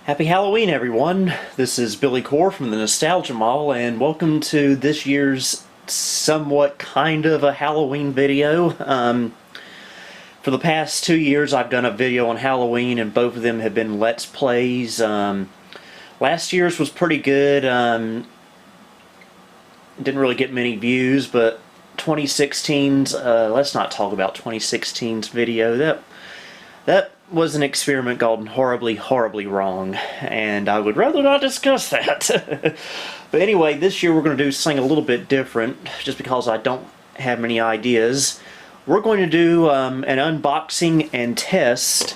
Happy Halloween, everyone! This is Billy Core from the Nostalgia Mall, and welcome to this year's somewhat kind of a Halloween video. For the past 2 years, I've done a video on Halloween, and both of them have been Let's Plays. Last year's was pretty good. Didn't really get many views, but 2016's, let's not talk about 2016's video. That was an experiment gone horribly wrong, and I would rather not discuss that. But anyway, this year we're going to do something a little bit different, just because I don't have many ideas. We're going to do an unboxing and test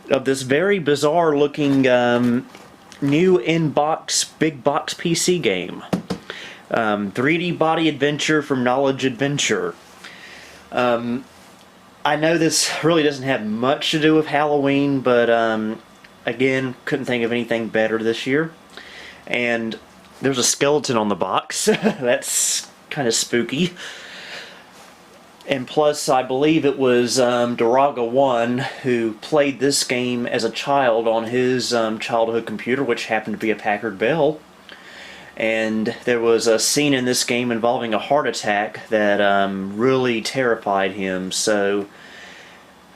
of this very bizarre looking new in-box big box PC game. 3D Body Adventure from Knowledge Adventure. I know this really doesn't have much to do with Halloween, but again, couldn't think of anything better this year. And there's a skeleton on the box. That's kind of spooky. And plus, I believe it was Duraga1 who played this game as a child on his childhood computer, which happened to be a Packard Bell. And there was a scene in this game involving a heart attack that really terrified him. So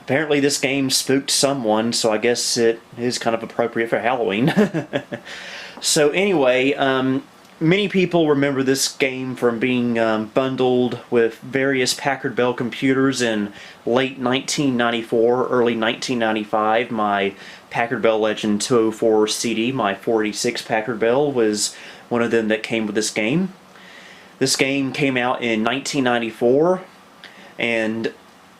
apparently this game spooked someone, so I guess it is kind of appropriate for Halloween. So anyway, many people remember this game from being bundled with various Packard Bell computers in late 1994, early 1995. My Packard Bell Legend 204 CD, my 486 Packard Bell, was one of them that came with this game. This game came out in 1994 and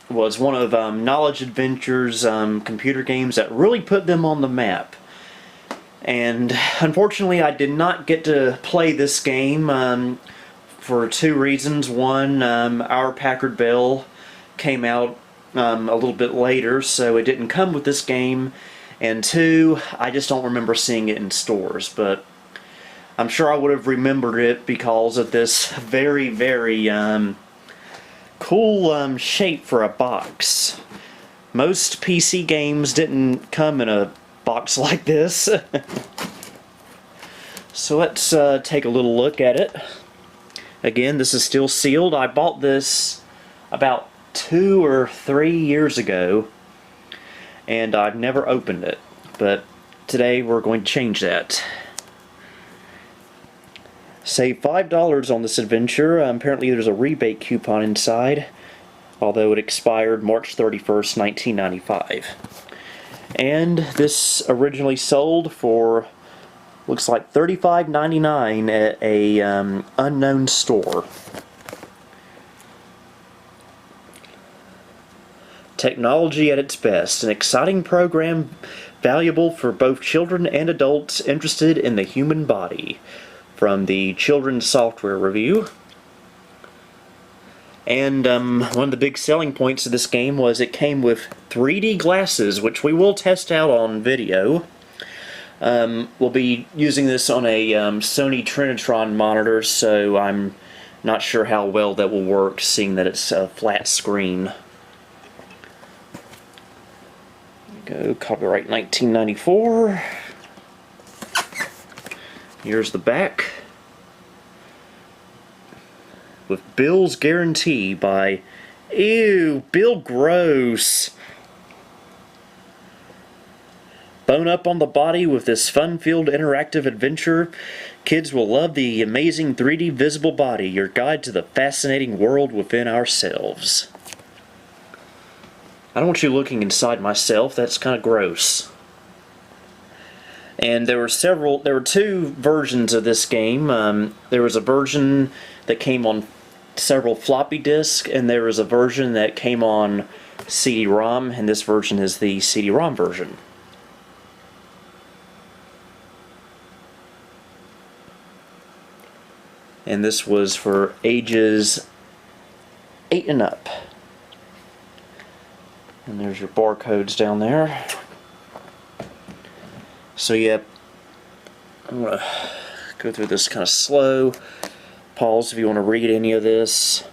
was one of Knowledge Adventure's computer games that really put them on the map. And unfortunately, I did not get to play this game for two reasons. One, our Packard Bell came out a little bit later, so it didn't come with this game. And two, I just don't remember seeing it in stores, but I'm sure I would have remembered it because of this very cool shape for a box. Most PC games didn't come in a box like this. So let's take a little look at it. Again, this is still sealed. I bought this about 2 or 3 years ago, and I've never opened it. But today we're going to change that. Save $5 on this adventure. Apparently there's a rebate coupon inside, although it expired March 31st, 1995. And this originally sold for, looks like $35.99 at a unknown store. Technology at its best. An exciting program valuable for both children and adults interested in the human body. From the Children's Software Review. And one of the big selling points of this game was it came with 3D glasses, which we will test out on video. We'll be using this on a Sony Trinitron monitor, so I'm not sure how well that will work, seeing that it's a flat screen. There we go, copyright 1994. Here's the back. With Bill's Guarantee by... Ew, Bill Gross. Bone up on the body with this fun-filled interactive adventure. Kids will love the amazing 3D visible body, your guide to the fascinating world within ourselves. I don't want you looking inside myself, that's kind of gross. And there were two versions of this game. There was a version that came on several floppy disks, and there was a version that came on CD-ROM, and this version is the CD-ROM version. And this was for ages 8 and up. And there's your barcodes down there. So yeah, I'm going to go through this kind of slow. Pause if you want to read any of this.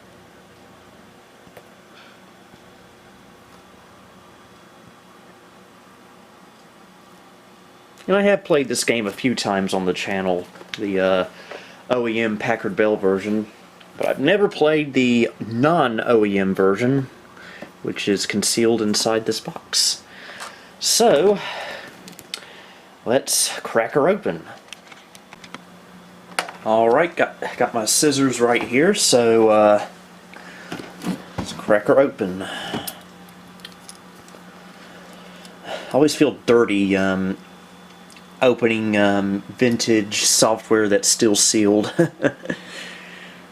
And I have played this game a few times on the channel, the OEM Packard Bell version, but I've never played the non-OEM version, which is concealed inside this box. So, let's crack her open. Alright, got my scissors right here, so let's crack her open. I always feel dirty opening vintage software that's still sealed.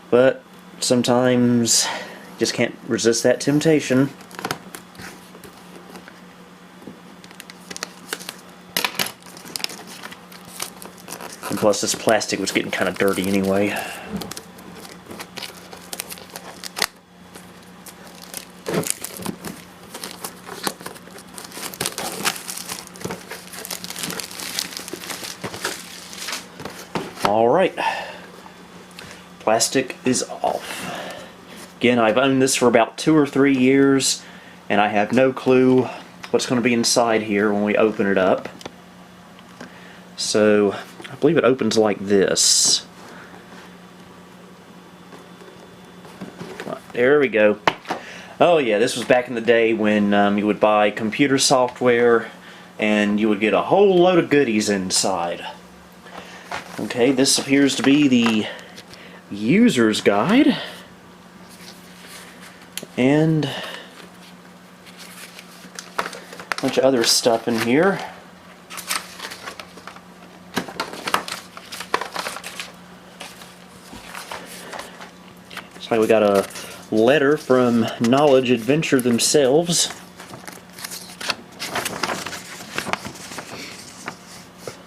But sometimes you just can't resist that temptation. And plus this plastic was getting kind of dirty anyway. Alright, plastic is off. Again, I've owned this for about 2 or 3 years, and I have no clue what's going to be inside here when we open it up. So, I believe it opens like this. There we go. Oh yeah, this was back in the day when you would buy computer software and you would get a whole load of goodies inside. Okay, this appears to be the user's guide, and a bunch of other stuff in here. Looks like we got a letter from Knowledge Adventure themselves.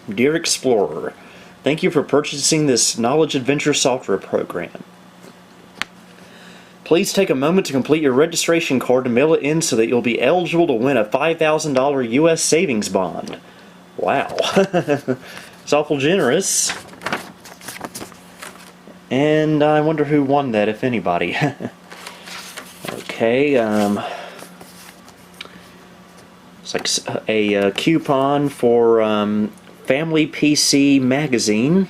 Dear Explorer, thank you for purchasing this Knowledge Adventure software program. Please take a moment to complete your registration card and mail it in so that you'll be eligible to win a $5,000 U.S. savings bond. Wow. It's awful generous. And I wonder who won that, if anybody. Okay, it's like a coupon for Family PC Magazine.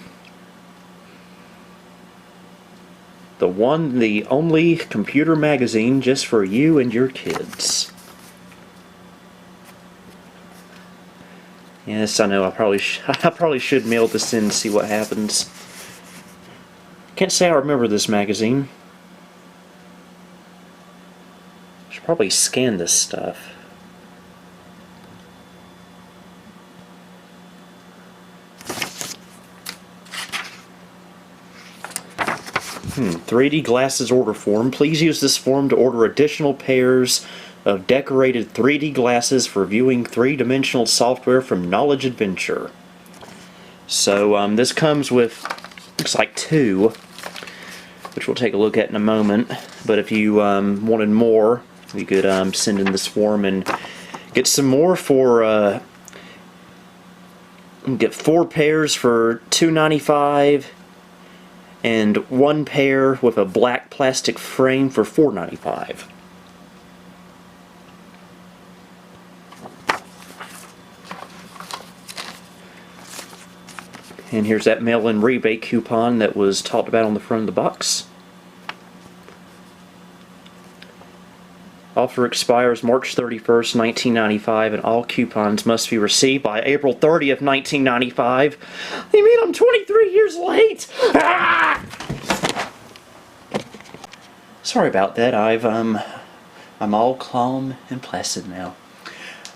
The one, the only computer magazine just for you and your kids. Yes, I know, I probably should mail this in and see what happens. Can't say I remember this magazine. Should probably scan this stuff. 3D glasses order form. Please use this form to order additional pairs of decorated 3D glasses for viewing three-dimensional software from Knowledge Adventure. So this comes with, looks like 2, which we'll take a look at in a moment. But if you wanted more, you could send in this form and get some more for get 4 pairs for $2.95 and 1 pair with a black plastic frame for $4.95. And here's that mail-in rebate coupon that was talked about on the front of the box. Offer expires March 31st, 1995, and all coupons must be received by April 30th, 1995. You mean I'm 23 years late? Ah! Sorry about that. I'm all calm and placid now.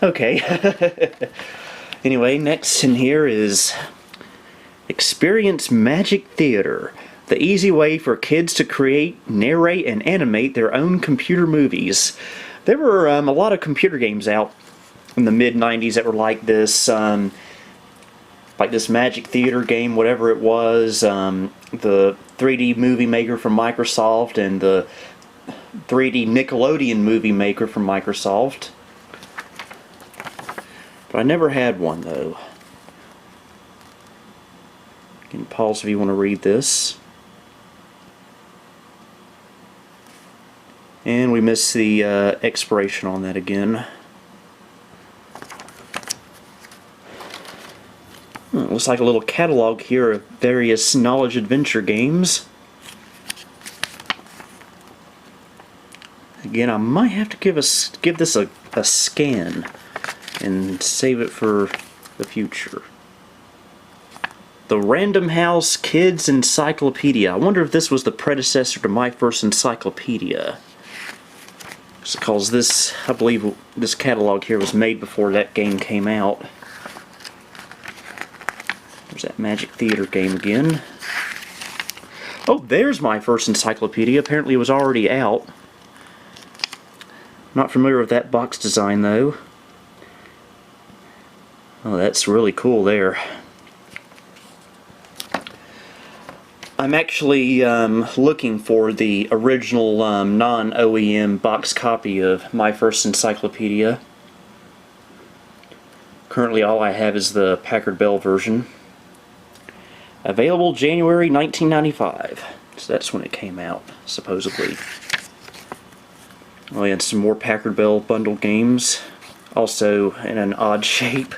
Okay. Anyway, next in here is Experience Magic Theater. The easy way for kids to create, narrate, and animate their own computer movies. There were a lot of computer games out in the mid-90s that were like this Magic Theater game, whatever it was. The 3D Movie Maker from Microsoft and the 3D Nickelodeon Movie Maker from Microsoft. But I never had one, though. You can pause if you want to read this. And we missed the expiration on that again. Looks like a little catalog here of various knowledge adventure games. Again, I might have to give this a scan and save it for the future. The Random House Kids Encyclopedia. I wonder if this was the predecessor to My First Encyclopedia. Because this, I believe this catalog here was made before that game came out. There's that Magic Theater game again. Oh, there's My First Encyclopedia. Apparently it was already out. Not familiar with that box design though. Oh, that's really cool there. I'm actually looking for the original non-OEM box copy of My First Encyclopedia. Currently all I have is the Packard Bell version. Available January 1995. So that's when it came out, supposedly. Oh, and some more Packard Bell bundle games. Also in an odd shape.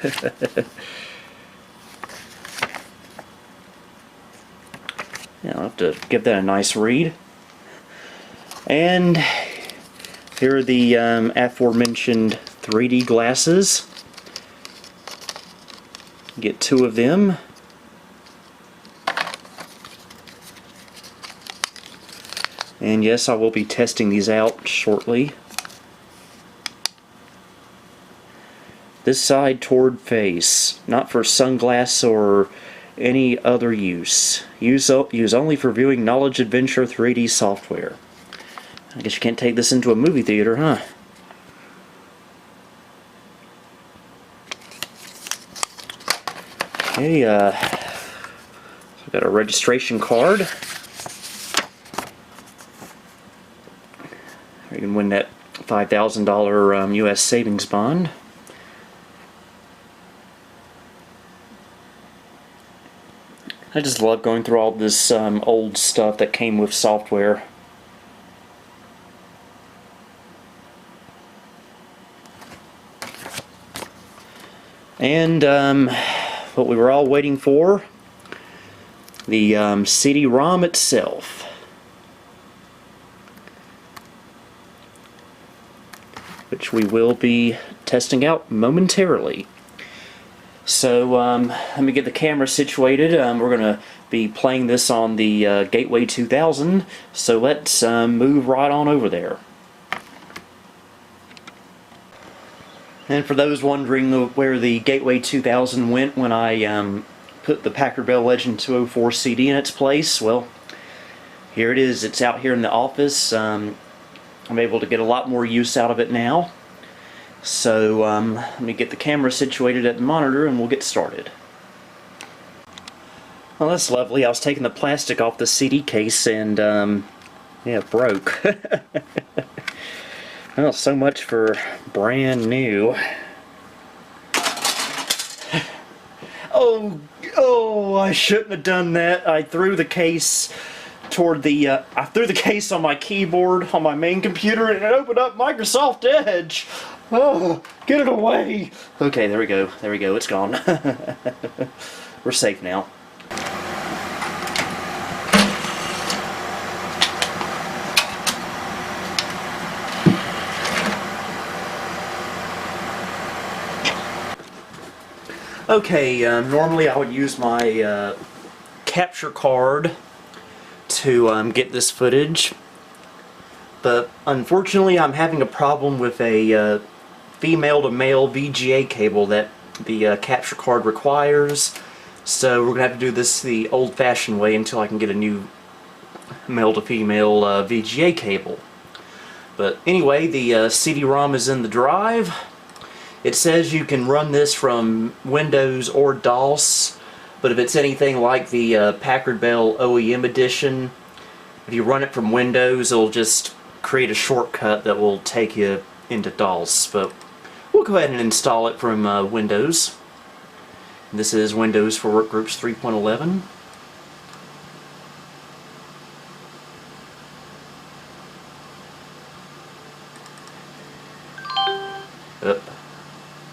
Yeah, I'll have to give that a nice read. And here are the aforementioned 3D glasses. Get 2 of them. And yes, I will be testing these out shortly. This side toward face, not for sunglasses or any other use. Use only for viewing Knowledge Adventure 3D software. I guess you can't take this into a movie theater, huh? Okay, I've got a registration card. You can win that $5,000 U.S. savings bond. I just love going through all this old stuff that came with software. And what we were all waiting for, the CD-ROM itself. Which we will be testing out momentarily. So let me get the camera situated. We're going to be playing this on the Gateway 2000, so let's move right on over there. And for those wondering where the Gateway 2000 went when I put the Packard Bell Legend 204 CD in its place, well, here it is. It's out here in the office. I'm able to get a lot more use out of it now. So let me get the camera situated at the monitor and we'll get started. Well, that's lovely. I was taking the plastic off the CD case and yeah, it broke. Well, so much for brand new. Oh, I shouldn't have done that. I threw the case toward the I threw the case on my keyboard on my main computer and it opened up Microsoft Edge. Oh, get it away. Okay, there we go. There we go. It's gone. We're safe now. Okay, normally I would use my capture card to get this footage, but unfortunately I'm having a problem with a female to male VGA cable that the capture card requires, so we're going to have to do this the old-fashioned way until I can get a new male to female VGA cable. But anyway, the CD-ROM is in the drive. It says you can run this from Windows or DOS, but if it's anything like the Packard Bell OEM edition, if you run it from Windows, it'll just create a shortcut that will take you into DOS. But we'll go ahead and install it from Windows. This is Windows for Workgroups 3.11.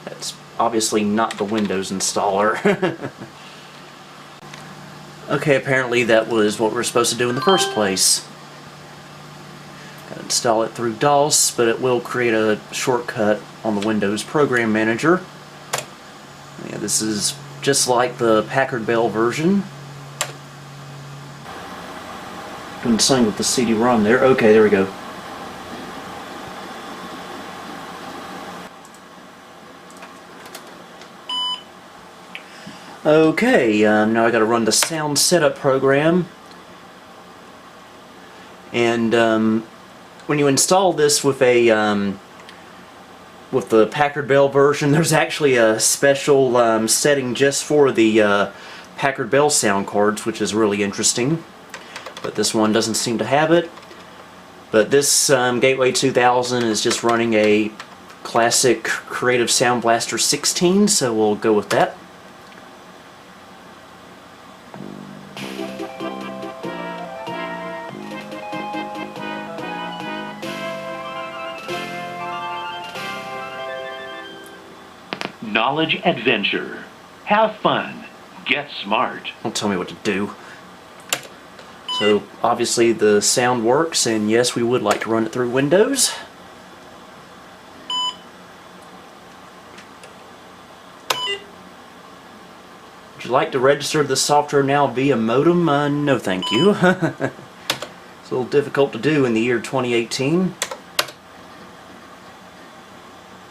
That's obviously not the Windows installer. Okay, apparently that was what we were supposed to do in the first place. Gotta install it through DOS, but it will create a shortcut on the Windows Program Manager. Yeah, this is just like the Packard Bell version. Doing something with the CD-ROM there. Okay, there we go. Okay, now I gotta run the sound setup program. And when you install this with a with the Packard Bell version, there's actually a special setting just for the Packard Bell sound cards, which is really interesting. But this one doesn't seem to have it. But this Gateway 2000 is just running a classic Creative Sound Blaster 16, so we'll go with that. Knowledge adventure. Have fun. Get smart. Don't tell me what to do. So obviously the sound works, and yes, we would like to run it through Windows. Would you like to register the software now via modem? No thank you. It's a little difficult to do in the year 2018.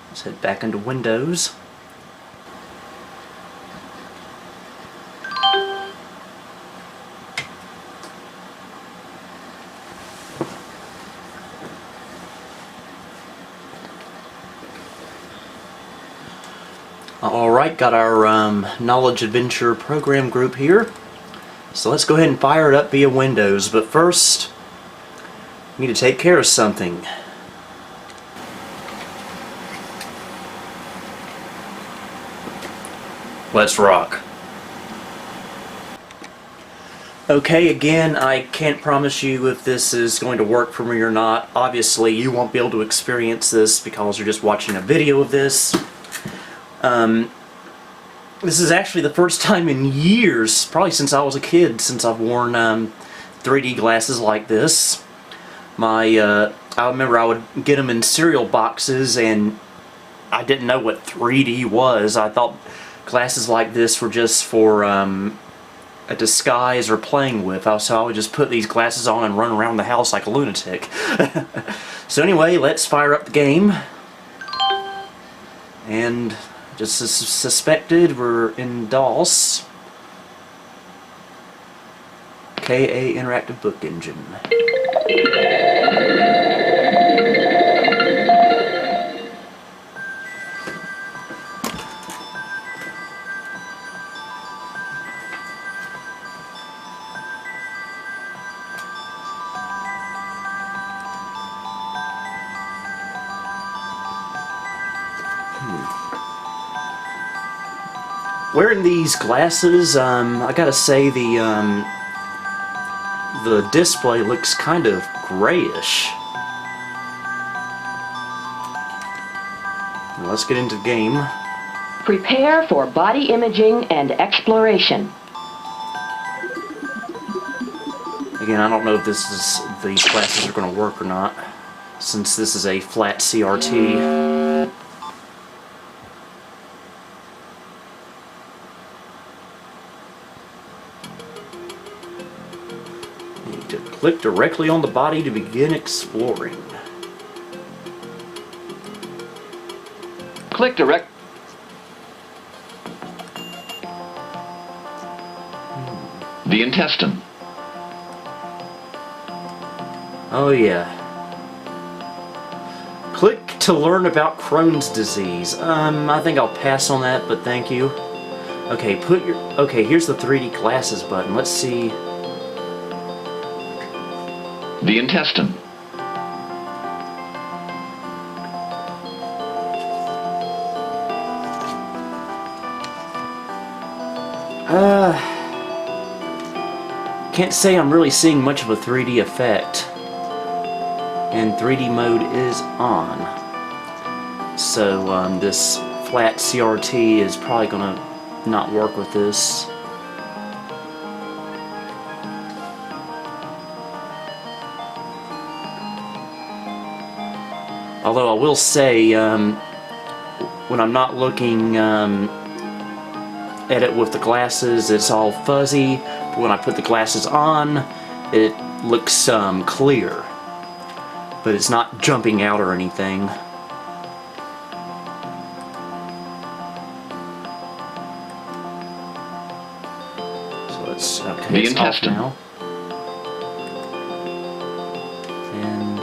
Let's head back into Windows. Alright, got our Knowledge Adventure program group here. So let's go ahead and fire it up via Windows. But first, we need to take care of something. Let's rock. Okay, again, I can't promise you if this is going to work for me or not. Obviously, you won't be able to experience this because you're just watching a video of this. This is actually the first time in years, probably since I was a kid, since I've worn 3D glasses like this. I remember I would get them in cereal boxes, and I didn't know what 3D was. I thought glasses like this were just for a disguise or playing with. So I would just put these glasses on and run around the house like a lunatic. So anyway, let's fire up the game. And just as suspected, we're in DOS. KA Interactive Book Engine. Wearing these glasses, I gotta say the display looks kind of grayish. Well, let's get into the game. Prepare for body imaging and exploration. Again, I don't know if these glasses are going to work or not, since this is a flat CRT. Click directly on the body to begin exploring. Click direct. The intestine. Oh yeah. Click to learn about Crohn's disease. I think I'll pass on that, but thank you. Okay, here's the 3D glasses button. Let's see. The intestine. Can't say I'm really seeing much of a 3D effect. And 3D mode is on. So this flat CRT is probably gonna not work with this. Although I will say, when I'm not looking at it with the glasses, it's all fuzzy. But when I put the glasses on, it looks clear. But it's not jumping out or anything. So it's okay. The It's off intestine. now. And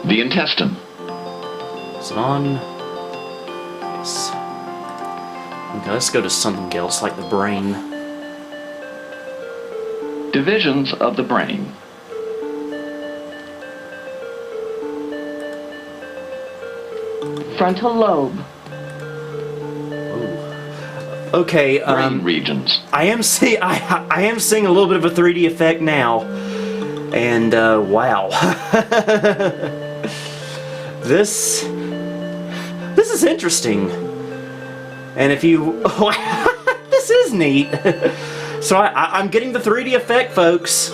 The intestine. is it on? Yes. Okay, let's go to something else like the brain. Divisions of the brain. Frontal lobe. Okay, Brain regions. I am seeing a little bit of a 3D effect now, and wow, this is interesting. And if you, this is neat. So I'm getting the 3D effect, folks.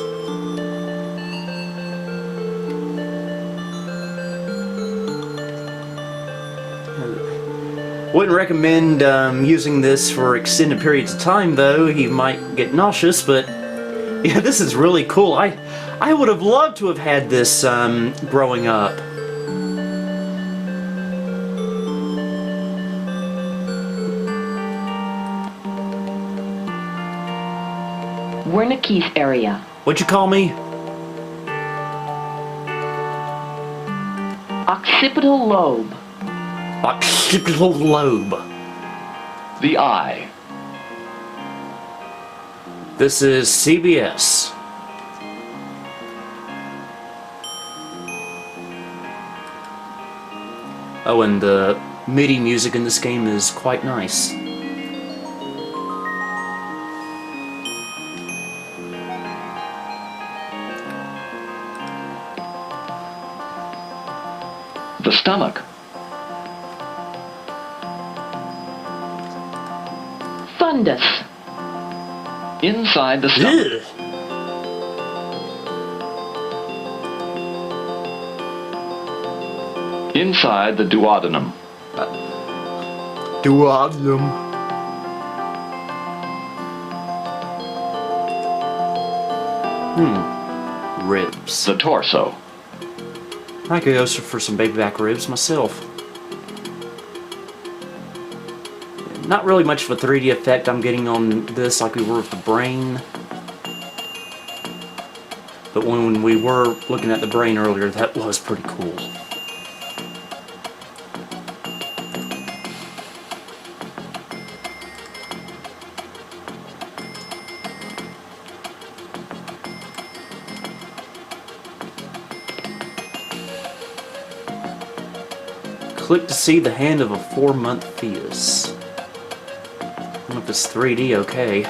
Wouldn't recommend using this for extended periods of time, though. You might get nauseous, but yeah, this is really cool. I would have loved to have had this growing up. Wernicke's area. What'd you call me? Occipital lobe. Occipital lobe. The eye. This is CBS. Oh, and the MIDI music in this game is quite nice. The stomach. Fundus. Inside the stomach. Ugh. Inside the duodenum. Duodenum. Ribs. The torso. I could go for some baby back ribs myself. Not really much of a 3D effect I'm getting on this like we were with the brain. But when we were looking at the brain earlier, that was pretty cool. Click to see the hand of a 4-month fetus. I don't know if it's 3D okay.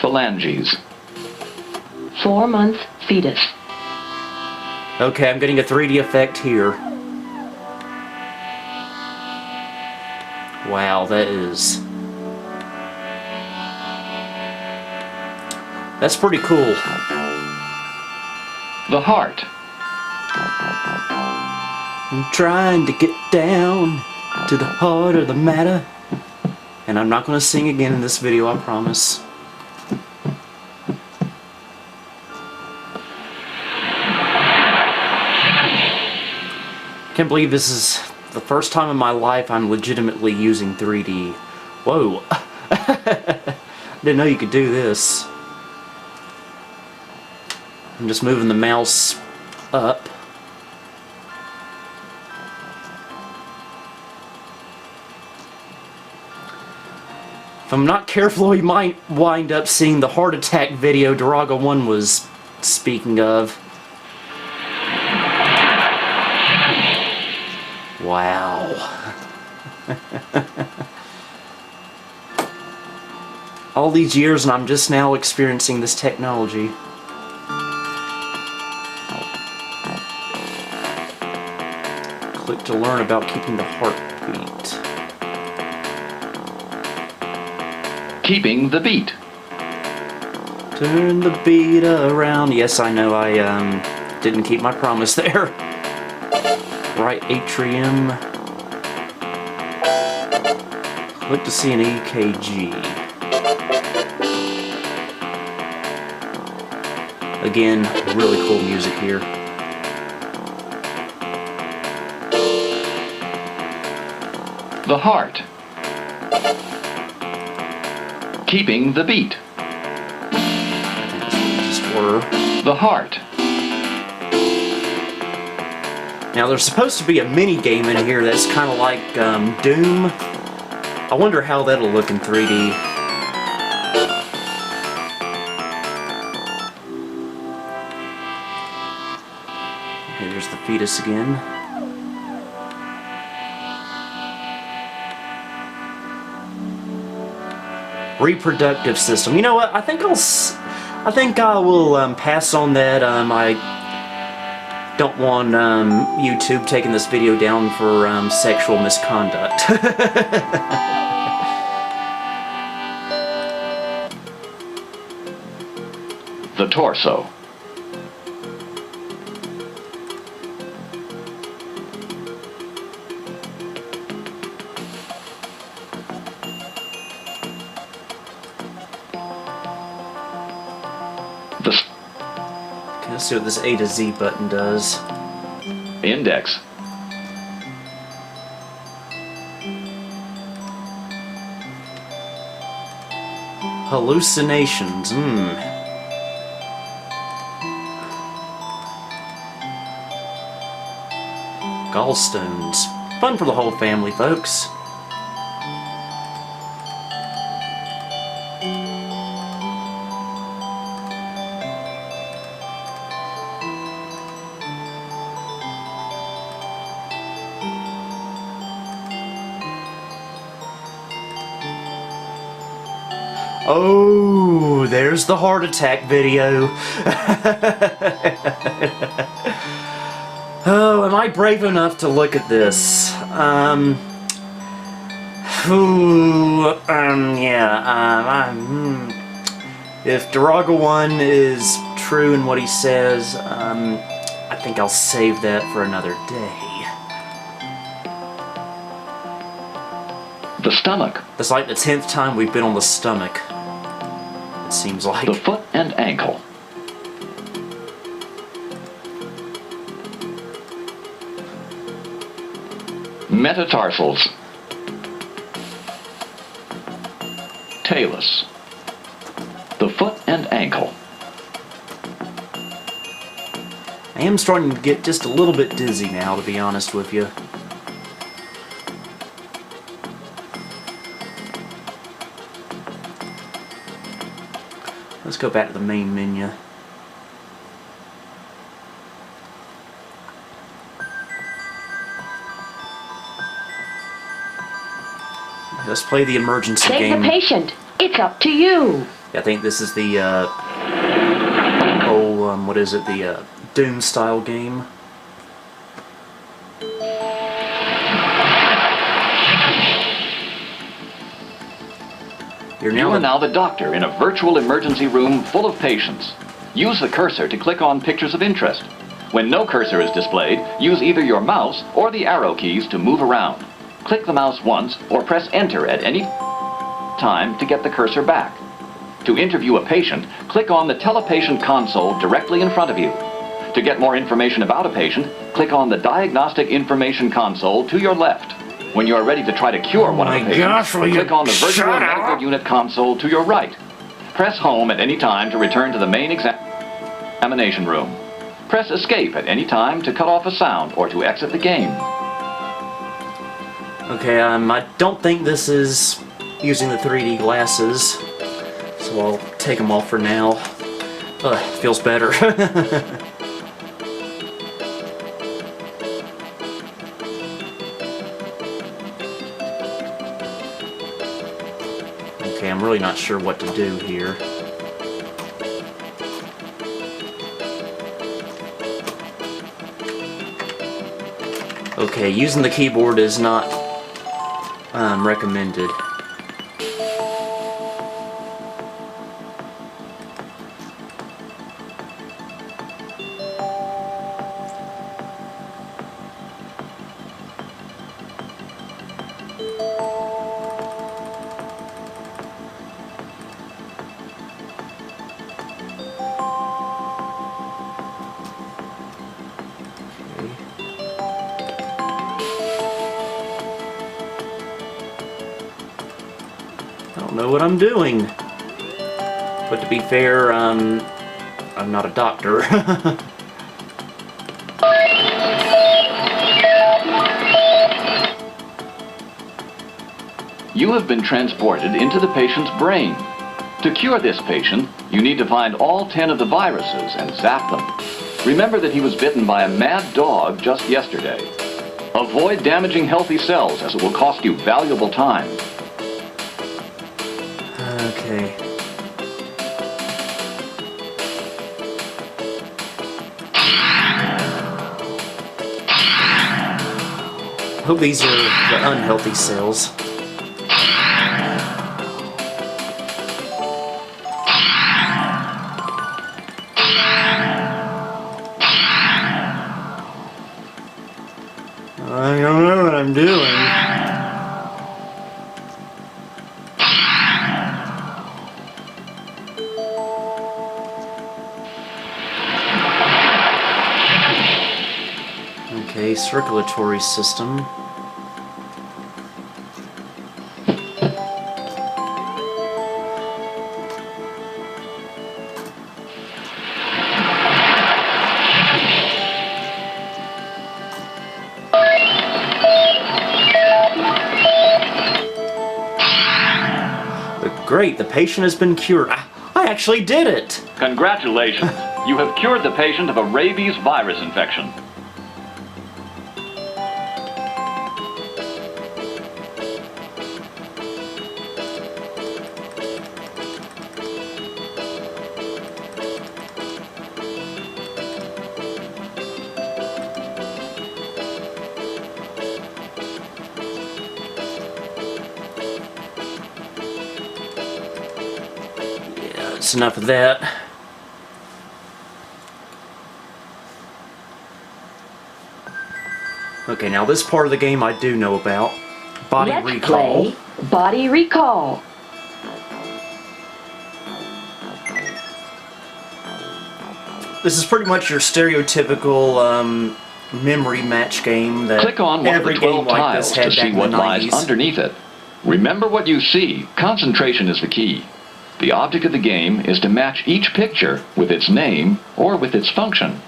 Phalanges. 4-month fetus. Okay, I'm getting a 3D effect here. Wow, that's pretty cool. The heart. I'm trying to get down to the heart of the matter. And I'm not going to sing again in this video, I promise. Can't believe this is the first time in my life I'm legitimately using 3D. Whoa. Didn't know you could do this. I'm just moving the mouse up. If I'm not careful, we might wind up seeing the heart attack video Duraga1 was speaking of. Wow. All these years and I'm just now experiencing this technology. Click to learn about keeping the heartbeat. Keeping the beat. Turn the beat around. Yes, I know I didn't keep my promise there. Right atrium. Look to see an EKG. Again, really cool music here. The heart. Keeping the beat. Just were. The heart. Now there's supposed to be a mini game in here that's kind of like Doom. I wonder how that'll look in 3D. Okay, there's the fetus again. Reproductive system. You know what? I think I will pass on that. I don't want YouTube taking this video down for sexual misconduct. The torso. The Okay, let's see what this A to Z button does. index. Hallucinations. Gallstones. Fun for the whole family, folks. Oh, there's the heart attack video. Oh, am I brave enough to look at this? If Duraga 1 is true in what he says, I think I'll save that for another day. The stomach. It's like the 10th time we've been on the stomach. It seems like. The foot and ankle. Metatarsals. Talus. The foot and ankle. I am starting to get just a little bit dizzy now, to be honest with you. Let's go back to the main menu. Let's play the emergency Save game. the patient. It's up to you. I think this is the, what is it? The, Doom-style game. You are now the doctor in a virtual emergency room full of patients. Use the cursor to click on pictures of interest. When no cursor is displayed, use either your mouse or the arrow keys to move around. Click the mouse once or press enter at any time to get the cursor back. To interview a patient, click on the telepatient console directly in front of you. To get more information about a patient, click on the diagnostic information console to your left. When you are ready to try to cure one of the patients, click on the virtual medical unit console to your right. Press home at any time to return to the main examination room. Press escape at any time to cut off a sound or to exit the game. Okay, I don't think this is using the 3D glasses, so I'll take them off for now. Feels better. Okay, I'm really not sure what to do here. Okay, using the keyboard is not recommended. don't know what I'm doing. But to be fair, I'm not a doctor. You have been transported into the patient's brain. To cure this patient, you need to find all 10 of the viruses and zap them. Remember that he was bitten by a mad dog just yesterday. Avoid damaging healthy cells, as it will cost you valuable time. Okay. Hope these are the unhealthy cells. I don't know what I'm doing. Okay, circulatory system. Great, the patient has been cured. I actually did it! Congratulations. You have cured the patient of a rabies virus infection. That's enough of that. Okay, now this part of the game I do know about. Body Let's recall. play Body Recall. This is pretty much your stereotypical memory match game that Click on one of the every 12 game like this tiles had to back see in what the lies 90s. underneath it. Remember what you see. Concentration is the key. The object of the game is to match each picture with its name or with its function.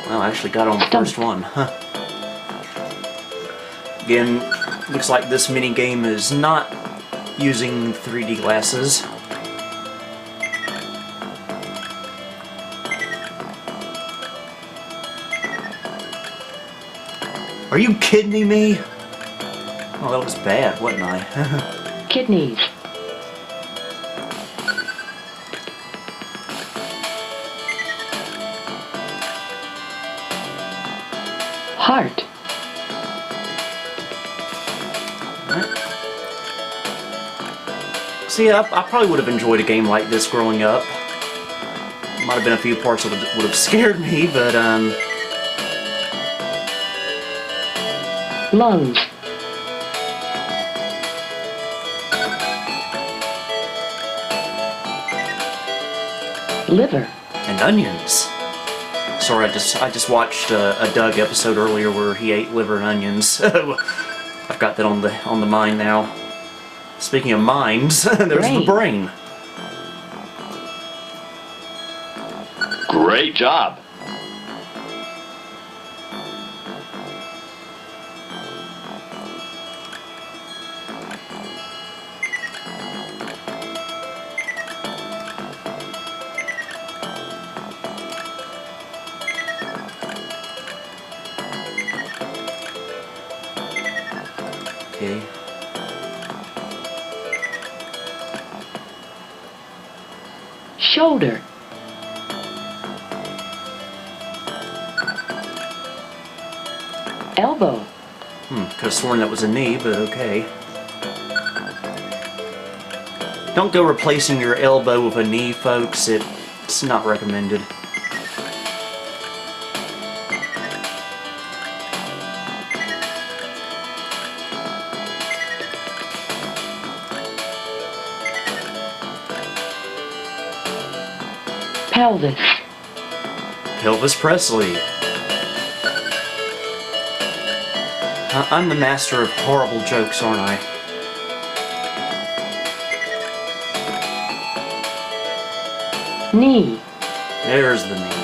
Well, I actually got on the first one. Huh. Again, looks like this mini game is not using 3D glasses. Are you kidding me? Oh, that was bad, wasn't I? Kidneys. Heart. See, I probably would have enjoyed a game like this growing up. Might have been a few parts that would have scared me, but Lungs. Liver. and onions. Sorry, I just watched a Doug episode earlier where he ate liver and onions. I've got that on the mind now. Speaking of minds, there's the brain. Great job. Okay. Shoulder. Elbow. Could have sworn that was a knee, but okay. Don't go replacing your elbow with a knee, folks. It's not recommended. Pelvis. Elvis Presley. I'm the master of horrible jokes, aren't I? Knee. There's the knee.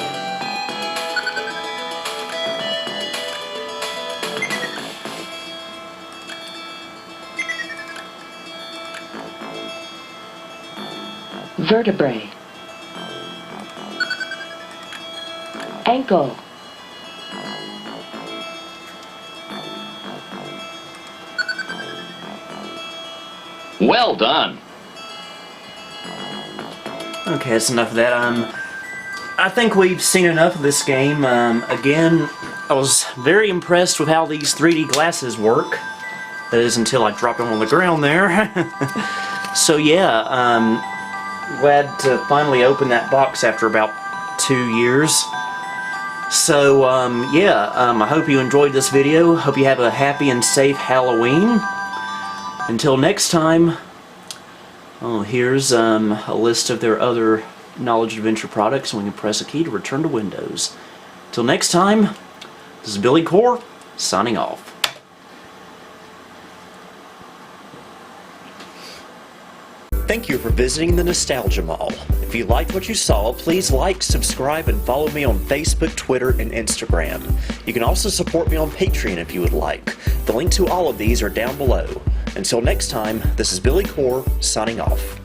Vertebrae. Ankle. Well done. Okay, that's enough of that. I think we've seen enough of this game. Again, I was very impressed with how these 3D glasses work. That is until I dropped them on the ground there. So yeah, glad to finally open that box after about 2 years. So yeah, I hope you enjoyed this video. Hope you have a happy and safe Halloween. Until next time. Oh, here's a list of their other Knowledge Adventure products, and we can press a key to return to Windows. Till next time, this is Billy Core, signing off. Thank you for visiting the Nostalgia Mall. If you liked what you saw, please like, subscribe, and follow me on Facebook, Twitter, and Instagram. You can also support me on Patreon if you would like. The link to all of these are down below. Until next time, this is Billy Core, signing off.